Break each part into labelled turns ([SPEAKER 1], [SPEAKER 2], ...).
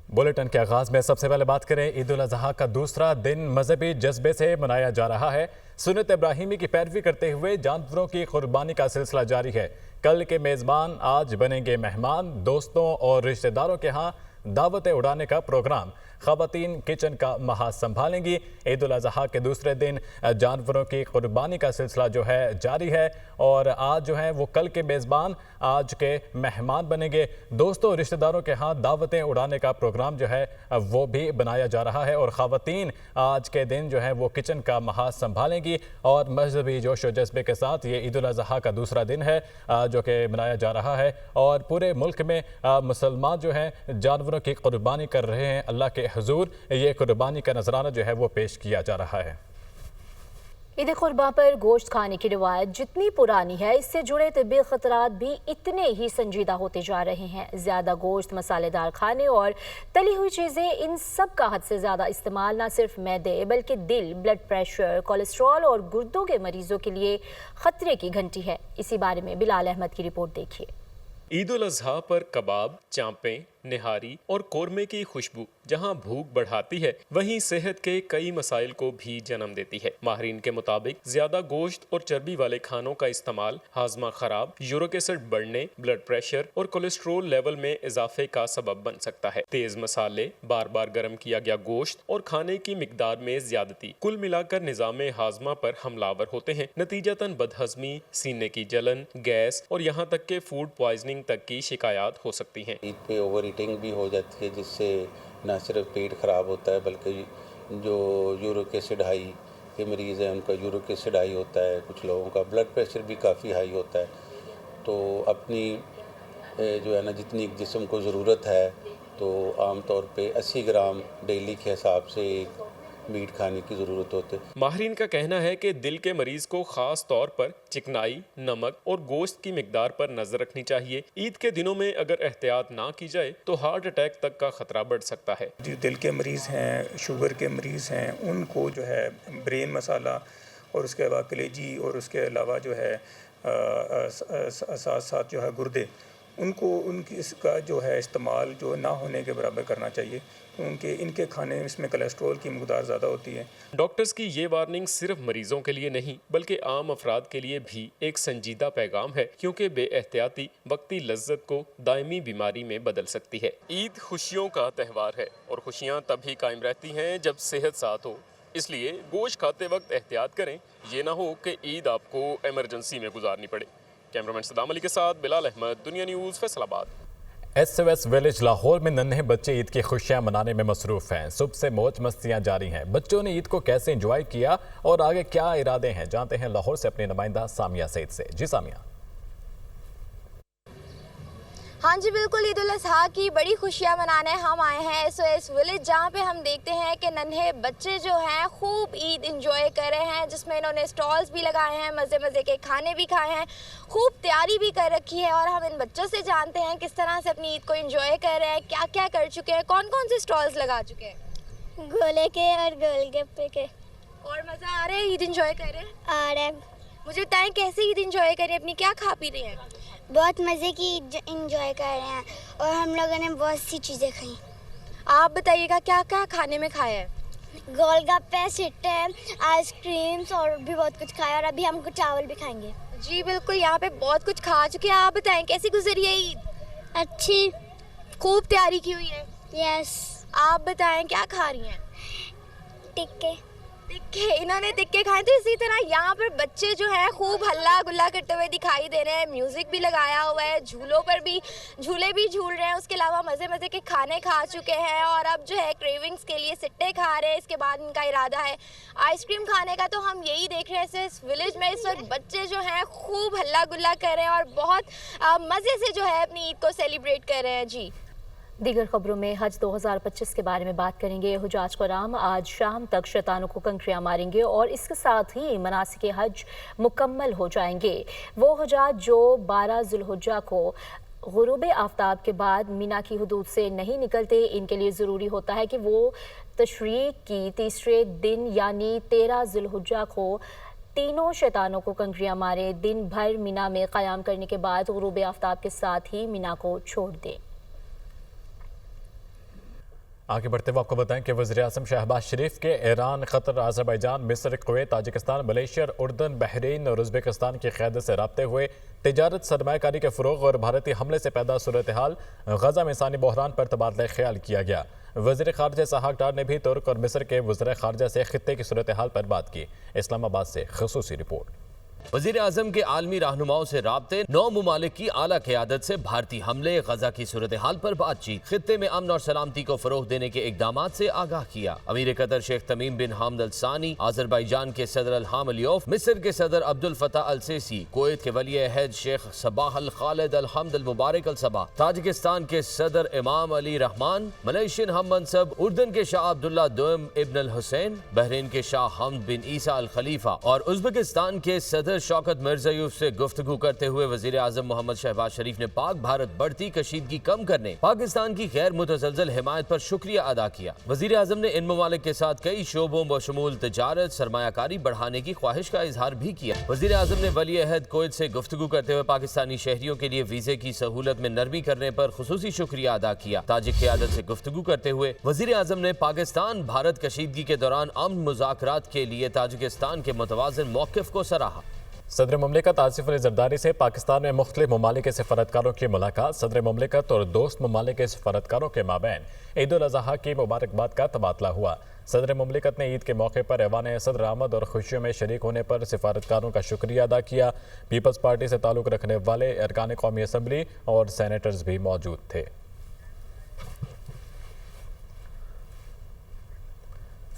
[SPEAKER 1] Bulletin के आगाज में सबसे पहले बात करें, ईद उल अजहा का दूसरा दिन मजहबी जज्बे से मनाया जा रहा है। सुन्नत इब्राहिमी की पैरवी करते हुए जानवरों की कुर्बानी का सिलसिला जारी है। कल के मेज़बान आज बनेंगे मेहमान। दोस्तों और रिश्तेदारों के यहाँ दावतें उड़ाने का प्रोग्राम। ख़वातीन किचन का महाज संभालेंगी। ईद उल अजहा के दूसरे दिन जानवरों की कुर्बानी का सिलसिला जो है जारी है और आज जो है वो कल के मेज़बान आज के मेहमान बनेंगे। दोस्तों और रिश्तेदारों के यहाँ दावतें उड़ाने का प्रोग्राम जो है वो भी बनाया जा रहा है और ख़वातीन आज के दिन जो है वो किचन का महाज संभालेंगी और मजहबी जोश व जज्बे के साथ ये ईद उल अजहा का दूसरा दिन है जो कि मनाया जा रहा है और पूरे मुल्क में मुसलमान जो हैं जानवरों की कुर्बानी कर रहे हैं। अल्लाह के हुजूर ये कुर्बानी का नजराना जो है वो पेश किया जा रहा है।
[SPEAKER 2] ईद कुर्बान पर गोश्त खाने की रिवायत जितनी पुरानी है, इससे जुड़े तिब्बी खतरात भी इतने ही संजीदा होते जा रहे हैं। ज्यादा गोश्त, मसालेदार खाने और तली हुई चीजें, इन सब का हद से ज्यादा इस्तेमाल न सिर्फ मैदे बल्कि दिल, ब्लड प्रेशर, कोलेस्ट्रॉल और गुर्दों के मरीजों के लिए खतरे की घंटी है। इसी बारे में बिलाल अहमद की रिपोर्ट देखिए।
[SPEAKER 3] ईद उल अजहा पर कबाब, चांपें, निहारी और कोरमे की खुशबू जहां भूख बढ़ाती है, वहीं सेहत के कई मसाइल को भी जन्म देती है। माहरीन के मुताबिक ज्यादा गोश्त और चर्बी वाले खानों का इस्तेमाल हाजमा खराब, यूरिक एसिड बढ़ने, ब्लड प्रेशर और कोलेस्ट्रोल लेवल में इजाफे का सबब बन सकता है। तेज मसाले, बार बार गर्म किया गया गोश्त और खाने की मिकदार में ज्यादती कुल मिलाकर निजाम हाजमा पर हमलावर होते हैं। नतीजतन बदहजमी, सीने की जलन, गैस और यहाँ तक के फूड पॉइजनिंग तक की शिकायत हो सकती है।
[SPEAKER 4] ईद पे ओवर ईटिंग भी हो जाती है, जिससे न सिर्फ पेट ख़राब होता है बल्कि जो यूरिक एसिड हाई के मरीज़ हैं उनका यूरिक एसिड हाई होता है, कुछ लोगों का ब्लड प्रेशर भी काफ़ी हाई होता है। तो अपनी जो है ना जितनी जिस्म को ज़रूरत है तो आम तौर पे 80 ग्राम डेली के हिसाब से मीट खाने की ज़रूरत होती है।
[SPEAKER 3] माहरीन का कहना है कि दिल के मरीज को खास तौर पर चिकनाई, नमक और गोश्त की मिकदार पर नजर रखनी चाहिए। ईद के दिनों में अगर एहतियात ना की जाए तो हार्ट अटैक तक का खतरा बढ़ सकता है।
[SPEAKER 5] जो दिल के मरीज हैं, शुगर के मरीज हैं, उनको जो है ब्रेन मसाला और उसके अलावा कलेजी और उसके अलावा जो है साथ साथ जो है गुर्दे, उनको उनकी इसका जो है इस्तेमाल जो ना होने के बराबर करना चाहिए। उनके इनके खाने में इसमें कोलेस्ट्रॉल की मकदार ज़्यादा होती है।
[SPEAKER 3] डॉक्टर्स की ये वार्निंग सिर्फ मरीजों के लिए नहीं बल्कि आम अफराद के लिए भी एक संजीदा पैगाम है, क्योंकि बेएहतियाती वक्ती लज्जत को दायमी बीमारी में बदल सकती है। ईद खुशियों का त्यौहार है और खुशियाँ तभी कायम रहती हैं जब सेहत साथ हो। इसलिए गोश्त खाते वक्त एहतियात करें, ये ना हो कि ईद आपको इमरजेंसी में गुजारनी पड़े। कैमरामैन सदाम अली के साथ बिलाल अहमद, दुनिया news, Faisalabad.
[SPEAKER 1] SOS village Lahore में नन्हे बच्चे ईद की खुशियां मनाने में मसरूफ हैं। सुबह से मौज मस्तियां जारी हैं। बच्चों ने ईद को कैसे एंजॉय किया और आगे क्या इरादे हैं, जानते हैं लाहौर से अपने नुमाइंदा सामिया सईद से। जी सामिया।
[SPEAKER 6] हाँ जी बिल्कुल, ईद उल अजहा की बड़ी खुशियाँ मनाने हम आए हैं SOS विलेज, जहाँ पे हम देखते हैं कि नन्हे बच्चे जो हैं खूब ईद इंजॉय कर रहे हैं, जिसमें इन्होंने स्टॉल्स भी लगाए हैं, मज़े मज़े के खाने भी खाए हैं, खूब तैयारी भी कर रखी है। और हम इन बच्चों से जानते हैं किस तरह से अपनी ईद को इंजॉय कर रहे हैं, क्या क्या कर चुके हैं, कौन कौन से स्टॉल्स लगा चुके हैं।
[SPEAKER 7] गोले के और गोलगप्पे के।
[SPEAKER 6] और मज़ा आ रहा है, ईद इंजॉय कर रहे हैं?
[SPEAKER 7] आ रहा है।
[SPEAKER 6] मुझे बताएं कैसे ईद इंजॉय कर रहे हैं, अपनी क्या खा पी रहे हैं?
[SPEAKER 7] बहुत मज़े की इंजॉय कर रहे हैं और हम लोगों ने बहुत सी चीज़ें खाई।
[SPEAKER 6] आप बताइएगा क्या क्या खाने में खाया है?
[SPEAKER 7] गोलगप्पे, सिट्टे, आइसक्रीम्स और भी बहुत कुछ खाया और अभी हम कुछ चावल भी खाएंगे।
[SPEAKER 6] जी बिल्कुल, यहाँ पे बहुत कुछ खा चुके हैं। आप बताएं कैसी गुजरी है ईद?
[SPEAKER 7] अच्छी।
[SPEAKER 6] खूब तैयारी की हुई है?
[SPEAKER 7] यस।
[SPEAKER 6] आप बताएं क्या खा रही हैं?
[SPEAKER 7] टिक्के।
[SPEAKER 6] टिक्के, इन्होंने टिक्के खाए। तो इसी तरह यहाँ पर बच्चे जो है खूब हल्ला गुल्ला करते हुए दिखाई दे रहे हैं। म्यूजिक भी लगाया हुआ है, झूलों पर भी झूले भी झूल रहे हैं। उसके अलावा मज़े मज़े के खाने खा चुके हैं और अब जो है क्रेविंग्स के लिए सिट्टे खा रहे हैं। इसके बाद इनका इरादा है आइसक्रीम खाने का। तो हम यही देख रहे हैं इस विलेज में इस वक्त बच्चे जो हैं खूब हल्ला गुल्ला कर रहे हैं और बहुत मज़े से जो है अपनी ईद को सेलिब्रेट कर रहे हैं। जी
[SPEAKER 2] दीगर खबरों में हज 2025 के बारे में बात करेंगे। हुजाज कराम आज शाम तक शैतानों को कंकरियां मारेंगे और इसके साथ ही मनासिक हज मुकम्मल हो जाएंगे। वो हुजाज जो 12 ज़ुल्हिज्जा को गुरूब आफ्ताब के बाद मीना की हदूद से नहीं निकलते, इनके लिए ज़रूरी होता है कि वो तशरीक की तीसरे दिन यानी 13 ज़ुल्हिज्जा को तीनों शैतानों को कंकरियां मारे। दिन भर मीना में क़याम करने के बाद गुरूब आफ्ताब के साथ ही मीना को छोड़ दें।
[SPEAKER 1] आगे बढ़ते हुए आपको बताएं कि वज़ीर-ए-आज़म शहबाज शरीफ के ईरान, क़तर, आज़रबाईजान, मिस्र, कुवैत, ताजिकिस्तान, मलेशिया, उर्दन, बहरीन और उज़्बेकिस्तान की क़यादत से राब्ते हुए तिजारत, सरमायाकारी के फ़रोग़ और भारतीय हमले से पैदा सूरत हाल, गज़ा में इंसानी बहरान पर तबादला ख्याल किया गया। वज़ीर ख़ारजा इसहाक़ डार ने भी तुर्क और मिस्र के वज़ीर ख़ारजा से ख़ित्ते की सूरत हाल पर बात की। इस्लामाबाद से ख़ुसूसी रिपोर्ट।
[SPEAKER 8] वज़ीर आज़म के आलमी रहनुमाओं से राब्ते, 9 मुमालिक की आला क़यादत से भारतीय हमले, गजा की सूरत हाल पर बातचीत, खित्ते में अमन और सलामती को फ़रोग़ देने के इक़दामात से आगाह किया। अमीर कतर शेख तमीम बिन हामद अल सानी, आज़रबाईजान के सदर अल्हाम अलियोफ, मिस्र के सदर अब्दुल फ़ताह अल सीसी, कुवैत के वली अहद शेख सबाह अल खालिद अल हम्द अल मुबारक अल सबाह, ताजिकिस्तान के सदर इमाम अली रहमान, मलेशियन हम मनसब उर्दन के शाह अब्दुल्ला दोम इब्न अल हुसैन, बहरीन के शाह हमद बिन ईसा अल खलीफा और उज़्बेकिस्तान के सदर शौकत मिर्ज़ायूफ से गुफ्तगू करते हुए वज़ीर आज़म मोहम्मद शहबाज शरीफ ने पाक भारत बढ़ती कशीदगी कम करने, पाकिस्तान की गैर मुतज़लज़ल हिमायत पर शुक्रिया अदा किया। वज़ीर आज़म ने इन ममालिक के साथ कई शोबों बशमूल तिजारत, सरमायाकारी बढ़ाने की ख्वाहिश का इजहार भी किया। वज़ीर आज़म ने वली अहद कुवैत से गुफ्तगू करते हुए पाकिस्तानी शहरियों के लिए वीज़े की सहूलत में नरमी करने पर खुसूसी शुक्रिया अदा किया। ताजिक क़यादत से गुफ्तगू करते हुए वज़ीर आज़म ने पाकिस्तान भारत कशीदगी के दौरान अमन मुज़ाकरात के लिए ताजिकिस्तान के मुतवाज़िन मौक़िफ़ को सराहा।
[SPEAKER 1] सदर मुमलिकत आसिफ अली ज़रदारी से पाकिस्तान में मुख्तलिफ ममालिक के सफ़ारतकारों की मुलाकात। सदर मुमलिकत और दोस्त ममालिक के सफ़ारतकारों के माबैन ईद उल अज़हा की मुबारकबाद का तबादला हुआ। सदर मुमलिकत ने ईद के मौके पर ऐवान सदर आमद और खुशियों में शरीक होने पर सफ़ारतकारों का शुक्रिया अदा किया। पीपल्स पार्टी से ताल्लुक़ रखने वाले अरकान कौमी असम्बली और सैनेटर्स भी मौजूद थे।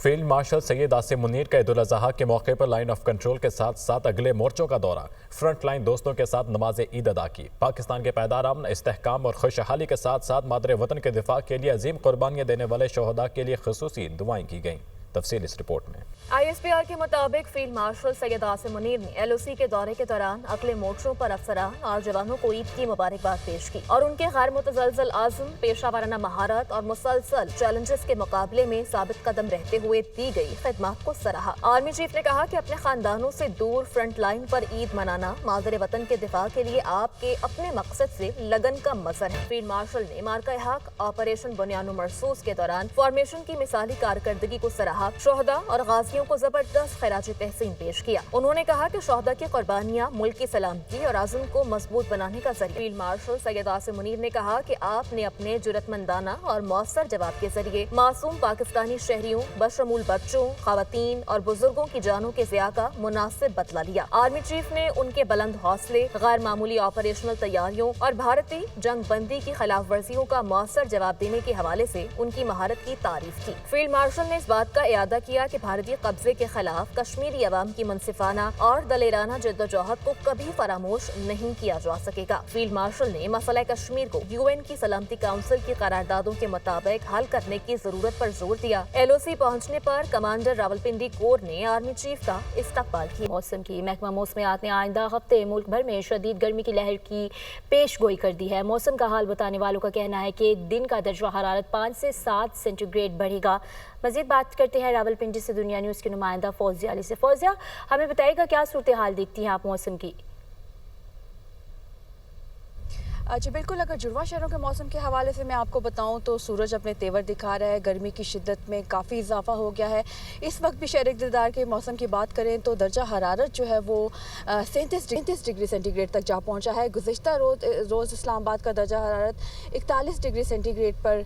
[SPEAKER 1] फील्ड मार्शल सैयद आसिम मुनीर का ईद उल अज़हा के मौके पर लाइन ऑफ कंट्रोल के साथ साथ अगले मोर्चों का दौरा, फ्रंट लाइन दोस्तों के साथ नमाज ईद अदा की। पाकिस्तान के पायदार अमन, इस्तेहकाम और खुशहाली के साथ साथ मादरे वतन के दिफा के लिए अजीम कुर्बानियाँ देने वाले शोहदा के लिए खुसूसी दुआएं की गईं। तफसील इस रिपोर्ट में।
[SPEAKER 2] ISPR के मुताबिक फील्ड मार्शल सैयद आसिम मुनीर ने LOC के दौरे के दौरान अगले मोर्चों पर अफसरान और जवानों को ईद की मुबारकबाद पेश की और उनके गैर मुतज़लज़ल आज़म, पेशावराना महारत और मुसलसल चैलेंजेस के मुकाबले में साबित कदम रहते हुए दी गई खिदमत को सराहा। आर्मी चीफ ने कहा कि अपने खानदानों से दूर फ्रंट लाइन पर ईद मनाना मादरे वतन के दिफा के लिए आपके अपने मकसद से लगन का मज़हर है। फील्ड मार्शल ने मार्का हक ऑपरेशन बुनियानो मरसूस के दौरान फॉर्मेशन की मिसाली कारकर्दगी को सराहा। शोहदा और गाजियों को जबरदस्त खिराज तहसीन पेश किया। उन्होंने कहा कि शोहदा की कुर्बानियां मुल्क की सलामती और आज़म को मजबूत बनाने का जरिया। फील्ड मार्शल सैयद आसिम मुनीर ने कहा कि आपने अपने जुर्रतमंदाना और मौसर जवाब के जरिए मासूम पाकिस्तानी शहरियों बशमूल बच्चों, खवातीन और बुजुर्गों की जानों के ज़िया का मुनासिब बदला लिया। आर्मी चीफ ने उनके बुलंद हौसले, गैर मामूली ऑपरेशनल तैयारियों और भारतीय जंग बंदी की खिलाफ वर्जियों का मौसर जवाब देने के हवाले से उनकी महारत की तारीफ की। फील्ड मार्शल ने इस बात का इयादा किया कि भारतीय कब्जे के खिलाफ कश्मीरी अवाम की मुनसिफाना और दलेराना जद्दोजहद को कभी फरामोश नहीं किया जा सकेगा। फील्ड मार्शल ने मसला कश्मीर को UN की सलामती काउंसिल की करारदादों के मुताबिक हल करने की जरूरत पर जोर दिया। LOC पहुंचने पर कमांडर रावलपिंडी कोर ने आर्मी चीफ का इस्तकबाल किया। मौसम की महकमा मौसमियात ने आइंदा हफ्ते मुल्क भर में शदीद गर्मी की लहर की पेश गोई कर दी है। मौसम का हाल बताने वालों का कहना है कि दिन का दर्जा हरारत 5 से 7 सेंटीग्रेड बढ़ेगा। मजीद बात करते हैं रावलपिंडी से दुनिया न्यूज़ की नुमाइंदा फौजिया अली से। फौजिया, हमें बताइएगा क्या सूरत हाल देखती हैं आप मौसम की?
[SPEAKER 9] जी बिल्कुल, अगर जुड़वा शहरों के मौसम के हवाले से मैं आपको बताऊं तो सूरज अपने तेवर दिखा रहा है। गर्मी की शिद्दत में काफ़ी इजाफा हो गया है। इस वक्त भी शहर इक़्तिदार के मौसम की बात करें तो दर्जा हरारत जो है वो 37 डिग्री सेंटीग्रेड तक जा पहुंचा है। गुज़िश्ता रोज़ इस्लामाबाद का दर्जा हरारत 41 डिग्री सेंटीग्रेड पर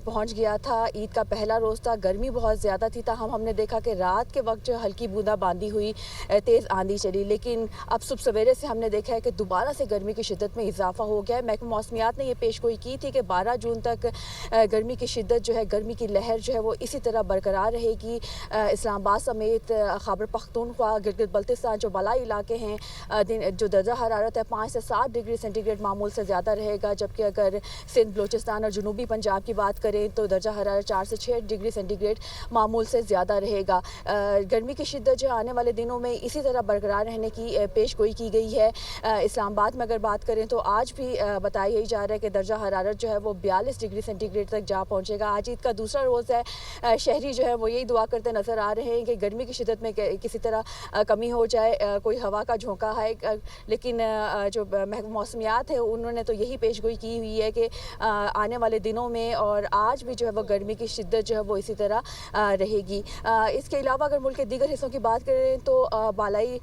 [SPEAKER 9] पहुँच गया था। ईद का पहला रोज़ था, गर्मी बहुत ज़्यादा थी। हमने देखा कि रात के वक्त जो हल्की बूंदाबांदी हुई, तेज़ आंधी चली, लेकिन अब सुबह सवेरे से हमने देखा है कि दोबारा से गर्मी की शिद्दत में इजाफा हो गया है। महकमा मौसमियात ने यह पेशगोई की थी कि 12 जून तक गर्मी की शिद्दत जो है, गर्मी की लहर जो है वो इसी तरह बरकरार रहेगी। इस्लामाबाद समेत खैबर पख्तूनख्वा, गिलगित बल्तिस्तान जो बलाई इलाके हैं, जो दर्जा हरारत है 5 से 7 डिग्री सेंटीग्रेड मामूल से ज़्यादा रहेगा। जबकि अगर सिंध, बलूचिस्तान और जनूबी पंजाब की बात करें तो दर्जा हरारत 4 से 6 डिग्री सेंटीग्रेड मामूल से ज़्यादा रहेगा। गर्मी की शिद्दत जो आने वाले दिनों में इसी तरह बरकरार रहने की पेशगोई की गई है। इस्लामाबाद में अगर बात करें तो आज भी بتایا یہی جا رہا ہے کہ درجہ حرارت جو ہے وہ 42 ڈگری سینٹی گریڈ تک جا پہنچے گا۔ آج عید کا دوسرا روز ہے، شہری جو ہے وہ یہی دعا کرتے نظر آ رہے ہیں کہ گرمی کی شدت میں کسی طرح کمی ہو جائے، کوئی ہوا کا جھونکا ہے، لیکن جو موسمیات ہے انہوں نے تو یہی پیش گوئی کی ہوئی ہے کہ آنے والے دنوں میں اور آج بھی جو ہے وہ گرمی کی شدت جو ہے وہ اسی طرح رہے گی۔ اس کے علاوہ اگر ملک کے دیگر حصوں کی بات کریں تو بالائی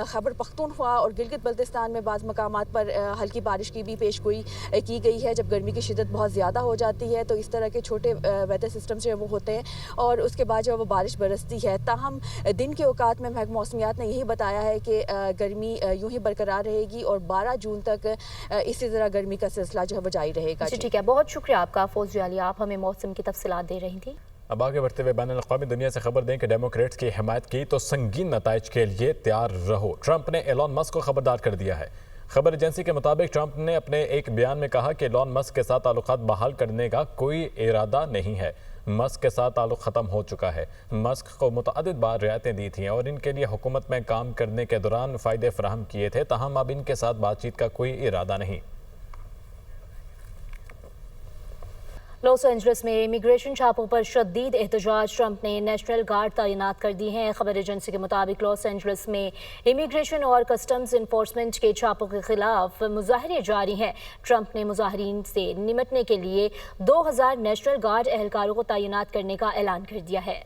[SPEAKER 9] خیبر پختونخوا اور گلگت بلتستان میں بعض مقامات پر ہلکی بارش کی بھی پیش گوئی کی گئی ہے۔ جب گرمی کی شدت بہت زیادہ ہو جاتی ہے تو اس طرح کے چھوٹے ویدر سسٹم جو ہے وہ ہوتے ہیں اور اس کے بعد جو ہے وہ بارش برستی ہے۔ تاہم دن کے اوقات میں محکمہ موسمیات نے یہی بتایا ہے کہ گرمی یوں ہی برقرار رہے گی اور 12 جون تک اسی طرح گرمی کا سلسلہ جو ہے وہ جاری رہے گا۔
[SPEAKER 2] ٹھیک ہے، بہت شکریہ آپ کا فوزیہ علی، آپ ہمیں موسم کی تفصیلات دے رہی تھیں۔
[SPEAKER 1] اب آگے بڑھتے ہوئے بین الاقوامی دنیا سے خبر دیں کہ ڈیموکریٹس کی حمایت کی تو سنگین نتائج کے لیے تیار رہو۔ ٹرمپ نے ایلون مسک کو خبردار کر دیا ہے۔ خبر ایجنسی کے مطابق ٹرمپ نے اپنے ایک بیان میں کہا کہ ایلون مسک کے ساتھ تعلقات بحال کرنے کا کوئی ارادہ نہیں ہے۔ مسک کے ساتھ تعلق ختم ہو چکا ہے۔ مسک کو متعدد بار رعایتیں دی تھیں اور ان کے لیے حکومت میں کام کرنے کے دوران فائدے فراہم کیے تھے، تاہم اب ان کے ساتھ بات چیت کا کوئی ارادہ نہیں۔
[SPEAKER 2] لاس اینجلس میں امیگریشن چھاپوں پر شدید احتجاج، ٹرمپ نے نیشنل گارڈ تعینات کر دی ہیں۔ خبر ایجنسی کے مطابق لاس اینجلس میں امیگریشن اور کسٹمز انفورسمنٹ کے چھاپوں کے خلاف مظاہرے جاری ہیں۔ ٹرمپ نے مظاہرین سے نمٹنے کے لیے 2000 نیشنل گارڈ اہلکاروں کو تعینات کرنے کا اعلان کر دیا ہے۔